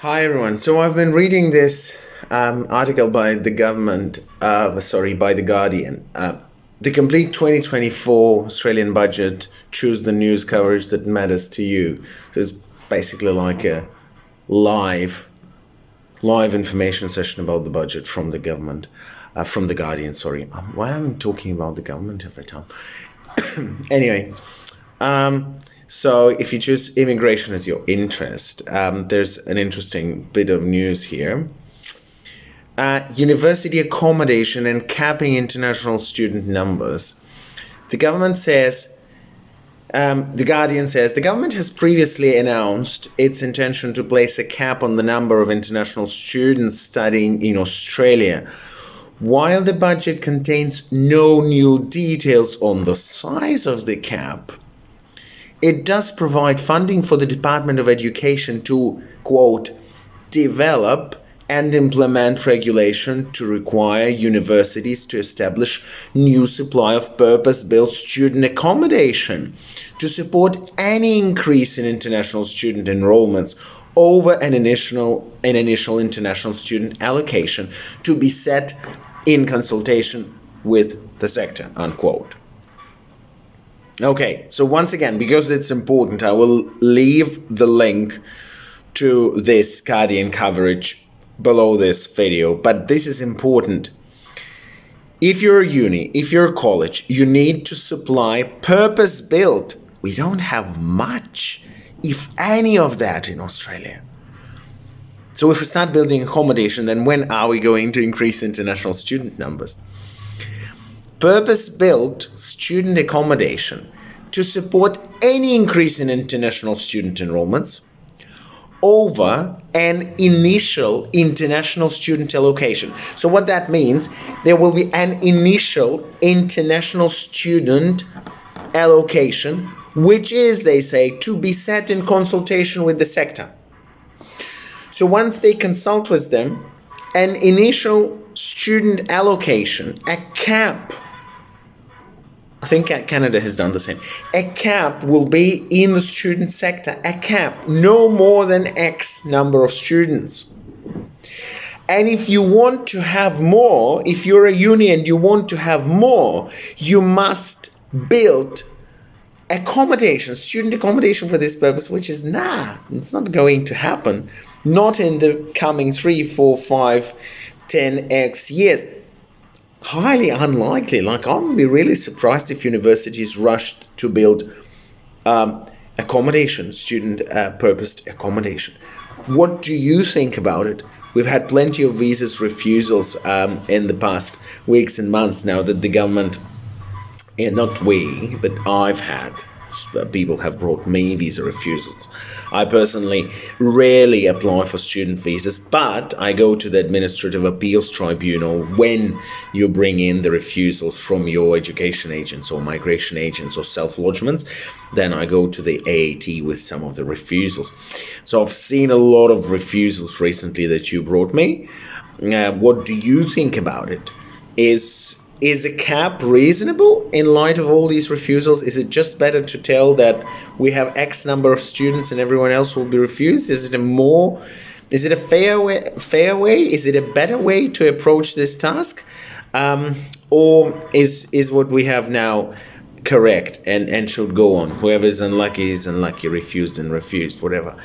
Hi everyone. So I've been reading this article by the government, by The Guardian. The complete 2024 Australian budget, choose the news coverage that matters to you. So it's basically like a live information session about the budget from the government, from The Guardian, sorry. Why am I talking about the government every time? Anyway, so if you choose immigration as your interest, there's an interesting bit of news here. University accommodation and capping international student numbers. The government says, The Guardian says, the government has previously announced its intention to place a cap on the number of international students studying in Australia. While the budget contains no new details on the size of the cap, it does provide funding for the Department of Education to, quote, develop and implement regulation to require universities to establish new supply of purpose-built student accommodation to support any increase in international student enrollments over an initial international student allocation to be set in consultation with the sector, unquote. Okay, so once again, because it's important, I will leave the link to this Guardian coverage below this video, but this is important. If you're a uni, if you're a college, you need to supply purpose-built. We don't have much, if any of that in Australia. So if we start building accommodation, then when are we going to increase international student numbers? Purpose-built student accommodation to support any increase in international student enrollments over an initial international student allocation. So what that means, there will be an initial international student allocation, which is, they say, to be set in consultation with the sector. So once they consult with them, an initial student allocation, a cap, I think Canada has done the same. A cap will be in the student sector, a cap, no more than X number of students. And if you want to have more, if you're a uni and you want to have more, you must build accommodation, student accommodation for this purpose, which is it's not going to happen. Not in the coming 3, 4, 5, 10x years. Highly unlikely. Like, I would be really surprised if universities rushed to build accommodation, student purposed accommodation. What do you think about it? We've had plenty of visas refusals in the past weeks and months now that the government, not we, but I've had. People have brought me visa refusals. I personally rarely apply for student visas, but I go to the Administrative Appeals Tribunal when you bring in the refusals from your education agents or migration agents or self-lodgements. Then I go to the AAT with some of the refusals. So I've seen a lot of refusals recently that you brought me. What do you think about it? Is a cap reasonable in light of all these refusals? Is it just better to tell that we have X number of students and everyone else will be refused? Is it a fair way? Is it a better way to approach this task? Or is what we have now correct and should go on? Whoever is unlucky, refused, whatever.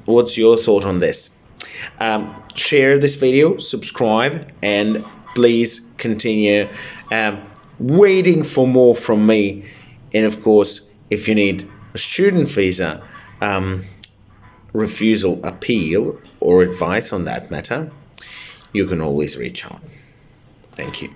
What's your thought on this? Share this video, subscribe, and please continue waiting for more from me. And of course, if you need a student visa refusal appeal or advice on that matter, you can always reach out. Thank you.